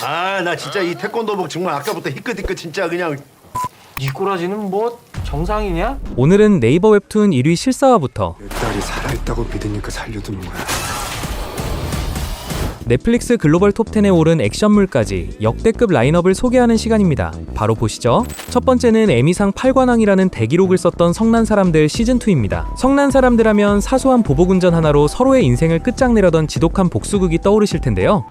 아, 나 진짜 이 태권도복 정말 아까부터 희끗희끗 진짜 그냥. 이 꼬라지는 뭐 정상이냐? 오늘은 네이버 웹툰 1위 실사화부터 내 딸이 살아있다고 믿으니까 살려두는 거야. 넷플릭스 글로벌 톱10에 오른 액션물까지 역대급 라인업을 소개하는 시간입니다. 바로 보시죠. 첫 번째는 에미상 8관왕이라는 대기록을 썼던 성난사람들 시즌2입니다. 성난사람들 하면 사소한 보복운전 하나로 서로의 인생을 끝장내려던 지독한 복수극이 떠오르실 텐데요.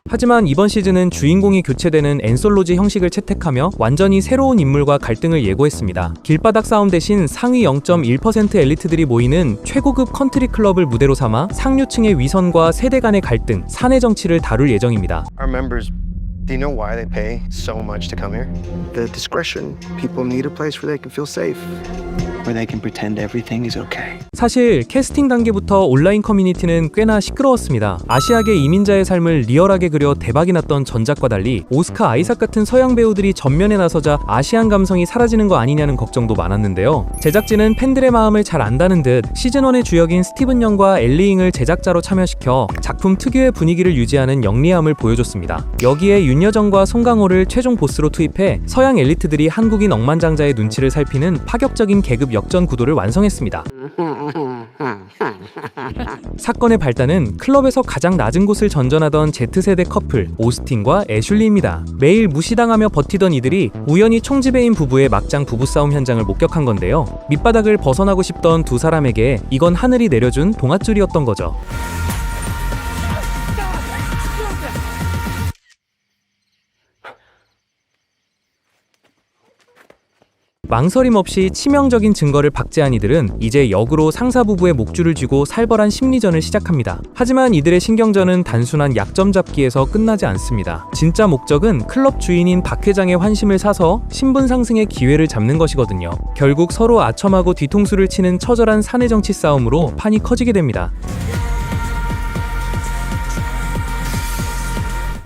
하지만 이번 시즌은 주인공이 교체되는 엔솔로지 형식을 채택하며 완전히 새로운 인물과 갈등을 예고했습니다. 길바닥 싸움 대신 상위 0.1% 엘리트들이 모이는 최고급 컨트리 클럽을 무대로 삼아 상류층의 위선과 세대 간의 갈등, 사내 정치를 다룰 예정입니다. Our members, do you know why they pay so much to come here? The discretion. People need a place where they can feel safe. Where they can pretend everything is okay. 사실 캐스팅 단계부터 온라인 커뮤니티는 꽤나 시끄러웠습니다. 아시아계 이민자의 삶을 리얼하게 그려 대박이 났던 전작과 달리 오스카 아이삭 같은 서양 배우들이 전면에 나서자 아시안 감성이 사라지는 거 아니냐는 걱정도 많았는데요. 제작진은 팬들의 마음을 잘 안다는 듯 시즌1의 주역인 스티븐 영과 엘리잉을 제작자로 참여시켜 작품 특유의 분위기를 유지하는 영리함을 보여줬습니다. 여기에 윤여정과 송강호를 최종 보스로 투입해 서양 엘리트들이 한국인 억만장자의 눈치를 살피는 파격적인 계급 역전 구도를 완성했습니다. 사건의 발단은 클럽에서 가장 낮은 곳을 전전하던 Z세대 커플 오스틴과 애슐리입니다. 매일 무시당하며 버티던 이들이 우연히 총지배인 부부의 막장 부부싸움 현장을 목격한 건데요. 밑바닥을 벗어나고 싶던 두 사람에게 이건 하늘이 내려준 동아줄이었던 거죠. 망설임 없이 치명적인 증거를 박제한 이들은 이제 역으로 상사 부부의 목줄을 쥐고 살벌한 심리전을 시작합니다. 하지만 이들의 신경전은 단순한 약점 잡기에서 끝나지 않습니다. 진짜 목적은 클럽 주인인 박 회장의 환심을 사서 신분 상승의 기회를 잡는 것이거든요. 결국 서로 아첨하고 뒤통수를 치는 처절한 사내 정치 싸움으로 판이 커지게 됩니다.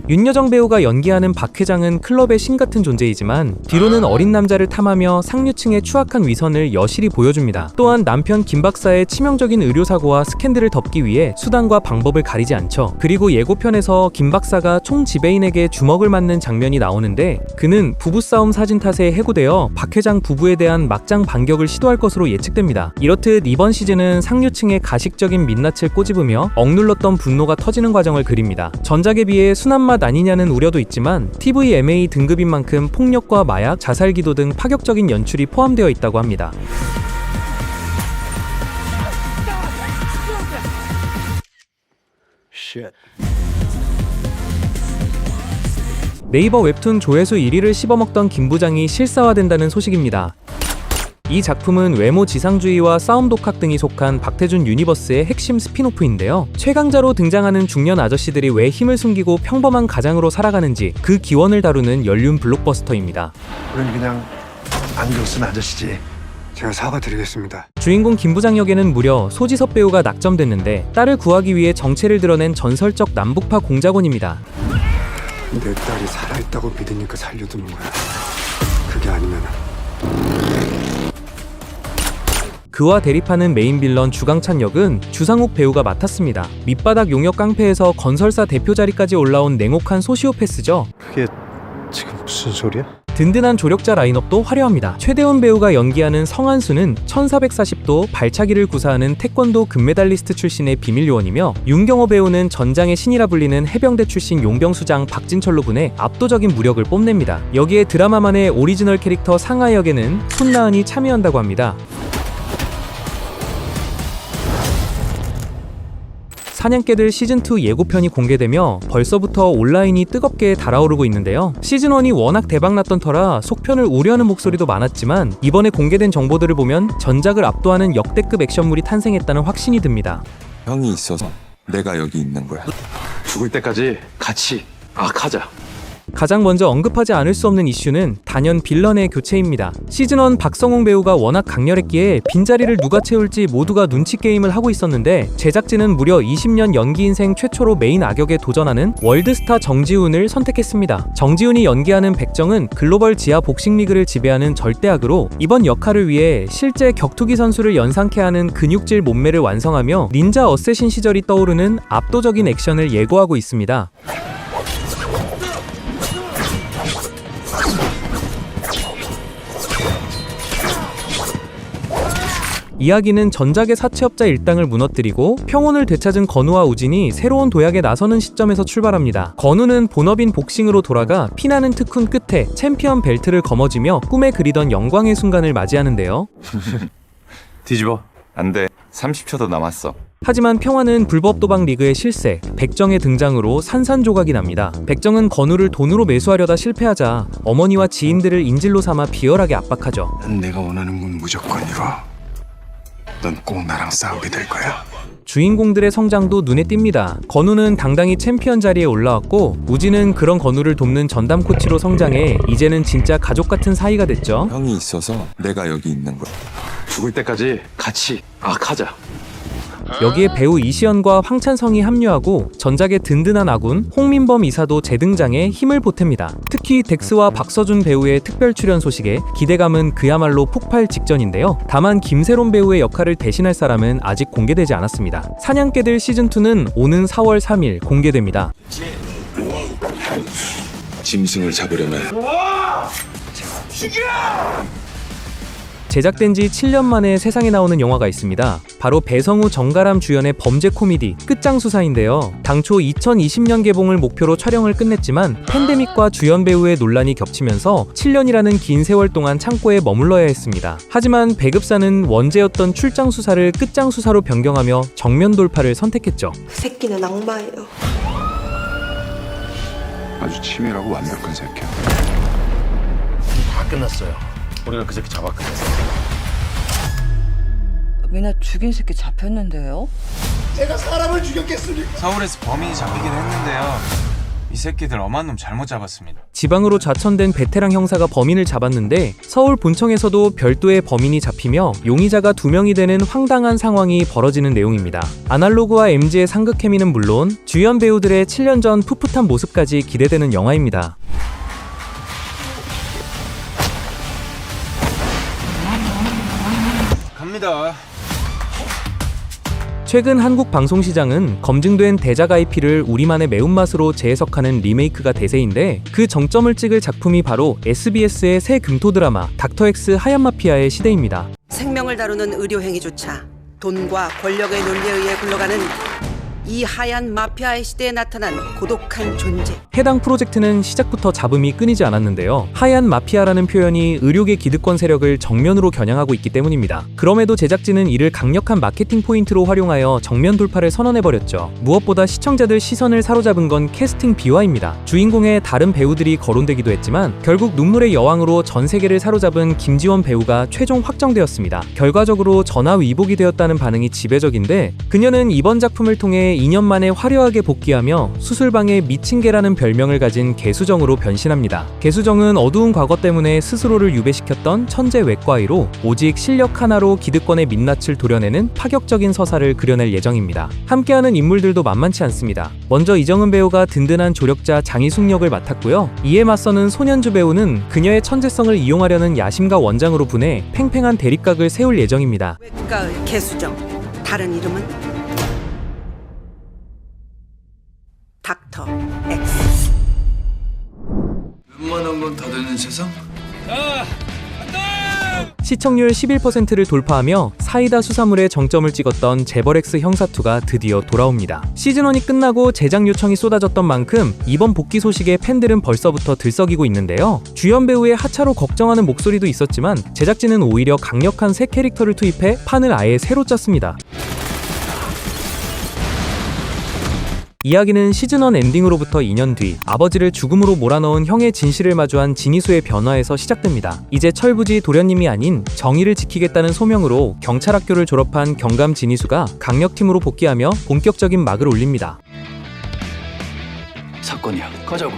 윤여정 배우가 연기하는 박 회장은 클럽의 신 같은 존재이지만 뒤로는 어린 남자를 탐하며 상류층의 추악한 위선을 여실히 보여줍니다. 또한 남편 김 박사의 치명적인 의료사고와 스캔들을 덮기 위해 수단과 방법을 가리지 않죠. 그리고 예고편에서 김 박사가 총 지배인에게 주먹을 맞는 장면이 나오는데 그는 부부싸움 사진 탓에 해고되어 박 회장 부부에 대한 막장 반격을 시도할 것으로 예측됩니다. 이렇듯 이번 시즌은 상류층의 가식적인 민낯을 꼬집으며 억눌렀던 분노가 터지는 과정을 그립니다. 전작에 비해 순한 맛 아니냐는 우려도 있지만 TVMA 등급인 만큼 폭력과 마약, 자살 기도 등 파격적인 연출이 포함되어 있다고 합니다. 네이버 웹툰 조회수 1위를 씹어먹던 김 부장이 실사화된다는 소식입니다. 이 작품은 외모 지상주의와 싸움 독학 등이 속한 박태준 유니버스의 핵심 스피노프인데요. 최강자로 등장하는 중년 아저씨들이 왜 힘을 숨기고 평범한 가장으로 살아가는지 그 기원을 다루는 연륜 블록버스터입니다. 우린 그냥 안경 쓴 아저씨지. 제가 사과드리겠습니다. 주인공 김 부장 역에는 무려 소지섭 배우가 낙점됐는데 딸을 구하기 위해 정체를 드러낸 전설적 남북파 공작원입니다. 내 딸이 살아있다고 믿으니까 살려두는 거야. 그게 아니면 그와 대립하는 메인 빌런 주강찬 역은 주상욱 배우가 맡았습니다. 밑바닥 용역 깡패에서 건설사 대표 자리까지 올라온 냉혹한 소시오패스죠. 그게 지금 무슨 소리야? 든든한 조력자 라인업도 화려합니다. 최대훈 배우가 연기하는 성한수는 1440도 발차기를 구사하는 태권도 금메달리스트 출신의 비밀 요원이며 윤경호 배우는 전장의 신이라 불리는 해병대 출신 용병수장 박진철로 분해 압도적인 무력을 뽐냅니다. 여기에 드라마만의 오리지널 캐릭터 상하 역에는 손나은이 참여한다고 합니다. 사냥개들 시즌2 예고편이 공개되며 벌써부터 온라인이 뜨겁게 달아오르고 있는데요. 시즌1이 워낙 대박났던 터라 속편을 우려하는 목소리도 많았지만 이번에 공개된 정보들을 보면 전작을 압도하는 역대급 액션물이 탄생했다는 확신이 듭니다. 형이 있어서 내가 여기 있는 거야. 죽을 때까지 같이 악하자. 가장 먼저 언급하지 않을 수 없는 이슈는 단연 빌런의 교체입니다. 시즌1 박성웅 배우가 워낙 강렬했기에 빈자리를 누가 채울지 모두가 눈치 게임을 하고 있었는데 제작진은 무려 20년 연기 인생 최초로 메인 악역에 도전하는 월드스타 정지훈을 선택했습니다. 정지훈이 연기하는 백정은 글로벌 지하 복싱 리그를 지배하는 절대악으로 이번 역할을 위해 실제 격투기 선수를 연상케 하는 근육질 몸매를 완성하며 닌자 어쌔신 시절이 떠오르는 압도적인 액션을 예고하고 있습니다. 이야기는 전작의 사채업자 일당을 무너뜨리고 평온을 되찾은 건우와 우진이 새로운 도약에 나서는 시점에서 출발합니다. 건우는 본업인 복싱으로 돌아가 피나는 특훈 끝에 챔피언 벨트를 거머쥐며 꿈에 그리던 영광의 순간을 맞이하는데요. 뒤집어. 안 돼. 30초 더 남았어. 하지만 평화는 불법 도박 리그의 실세, 백정의 등장으로 산산조각이 납니다. 백정은 건우를 돈으로 매수하려다 실패하자 어머니와 지인들을 인질로 삼아 비열하게 압박하죠. 난 내가 원하는 건 무조건 이뤄. 넌 꼭 나랑 싸우게 될 거야. 주인공들의 성장도 눈에 띕니다. 건우는 당당히 챔피언 자리에 올라왔고 우진은 그런 건우를 돕는 전담 코치로 성장해 이제는 진짜 가족 같은 사이가 됐죠. 형이 있어서 내가 여기 있는 거야. 죽을 때까지 같이 악하자. 여기에 배우 이시연과 황찬성이 합류하고 전작의 든든한 아군 홍민범 이사도 재등장해 힘을 보탭니다. 특히 덱스와 박서준 배우의 특별 출연 소식에 기대감은 그야말로 폭발 직전인데요. 다만 김세론 배우의 역할을 대신할 사람은 아직 공개되지 않았습니다. 사냥개들 시즌2는 오는 4월 3일 공개됩니다. 짐승을 잡으려면 제작된 지 7년 만에 세상에 나오는 영화가 있습니다. 바로 배성우, 정가람 주연의 범죄 코미디 끝장수사인데요. 당초 2020년 개봉을 목표로 촬영을 끝냈지만 팬데믹과 주연 배우의 논란이 겹치면서 7년이라는 긴 세월 동안 창고에 머물러야 했습니다. 하지만 배급사는 원제였던 출장수사를 끝장수사로 변경하며 정면 돌파를 선택했죠. 그 새끼는 악마예요. 아주 치밀하고 완벽한 새끼야. 다 끝났어요. 우리가 그 새끼 잡았거든. 미나 죽인 새끼 잡혔는데요? 제가 사람을 죽였겠습니까? 서울에서 범인이 잡히긴 했는데요. 이 새끼들 엄한 놈 잘못 잡았습니다. 지방으로 좌천된 베테랑 형사가 범인을 잡았는데 서울 본청에서도 별도의 범인이 잡히며 용의자가 2명이 되는 황당한 상황이 벌어지는 내용입니다. 아날로그와 MG의 상극 케미는 물론 주연 배우들의 7년 전 풋풋한 모습까지 기대되는 영화입니다. 갑니다. 최근 한국 방송시장은 검증된 대작 IP를 우리만의 매운맛으로 재해석하는 리메이크가 대세인데 그 정점을 찍을 작품이 바로 SBS의 새 금토 드라마 닥터엑스 하얀 마피아의 시대입니다. 생명을 다루는 의료행위조차 돈과 권력의 논리에 의해 굴러가는 이 하얀 마피아의 시대에 나타난 고독한 존재. 해당 프로젝트는 시작부터 잡음이 끊이지 않았는데요. 하얀 마피아라는 표현이 의료계 기득권 세력을 정면으로 겨냥하고 있기 때문입니다. 그럼에도 제작진은 이를 강력한 마케팅 포인트로 활용하여 정면 돌파를 선언해버렸죠. 무엇보다 시청자들 시선을 사로잡은 건 캐스팅 비화입니다. 주인공의 다른 배우들이 거론되기도 했지만 결국 눈물의 여왕으로 전 세계를 사로잡은 김지원 배우가 최종 확정되었습니다. 결과적으로 전화위복이 되었다는 반응이 지배적인데 그녀는 이번 작품을 통해 2년 만에 화려하게 복귀하며 수술방의 미친 개라는 별명을 가진 개수정으로 변신합니다. 개수정은 어두운 과거 때문에 스스로를 유배시켰던 천재 외과의로 오직 실력 하나로 기득권의 민낯을 도려내는 파격적인 서사를 그려낼 예정입니다. 함께하는 인물들도 만만치 않습니다. 먼저 이정은 배우가 든든한 조력자 장희숙 역을 맡았고요. 이에 맞서는 손현주 배우는 그녀의 천재성을 이용하려는 야심가 원장으로 분해 팽팽한 대립각을 세울 예정입니다. 외과의 개수정. 다른 이름은 닥터 X. 웬만한 건 다 되는 세상? 시청률 11%를 돌파하며 사이다 수사물에 정점을 찍었던 재벌X 형사2가 드디어 돌아옵니다. 시즌1이 끝나고 제작 요청이 쏟아졌던 만큼 이번 복귀 소식에 팬들은 벌써부터 들썩이고 있는데요. 주연 배우의 하차로 걱정하는 목소리도 있었지만 제작진은 오히려 강력한 새 캐릭터를 투입해 판을 아예 새로 짰습니다. 이야기는 시즌1 엔딩으로부터 2년 뒤 아버지를 죽음으로 몰아넣은 형의 진실을 마주한 진희수의 변화에서 시작됩니다. 이제 철부지 도련님이 아닌 정의를 지키겠다는 소명으로 경찰학교를 졸업한 경감 진희수가 강력팀으로 복귀하며 본격적인 막을 올립니다. 사건이야. 가자고.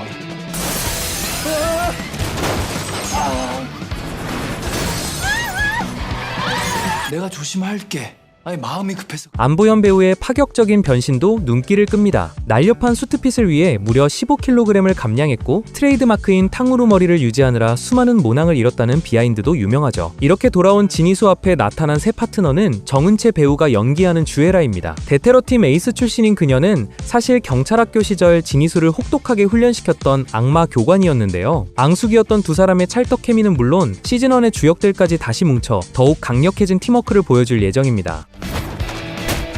내가 조심할게. 아니 마음이 급해서. 안보현 배우의 파격적인 변신도 눈길을 끕니다. 날렵한 수트핏을 위해 무려 15kg을 감량했고 트레이드마크인 탕후루 머리를 유지하느라 수많은 모낭을 잃었다는 비하인드도 유명하죠. 이렇게 돌아온 진희수 앞에 나타난 새 파트너는 정은채 배우가 연기하는 주애라입니다. 대테러팀 에이스 출신인 그녀는 사실 경찰학교 시절 진희수를 혹독하게 훈련시켰던 악마 교관이었는데요. 앙숙이었던 두 사람의 찰떡 케미는 물론 시즌1의 주역들까지 다시 뭉쳐 더욱 강력해진 팀워크를 보여줄 예정입니다.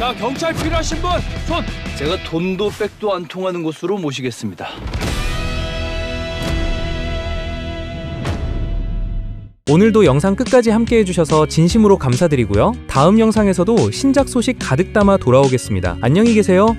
자, 경찰 필요하신 분 손. 제가 돈도 백도 안 통하는 곳으로 모시겠습니다. 오늘도 영상 끝까지 함께 해주셔서 진심으로 감사드리고요. 다음 영상에서도 신작 소식 가득 담아 돌아오겠습니다. 안녕히 계세요.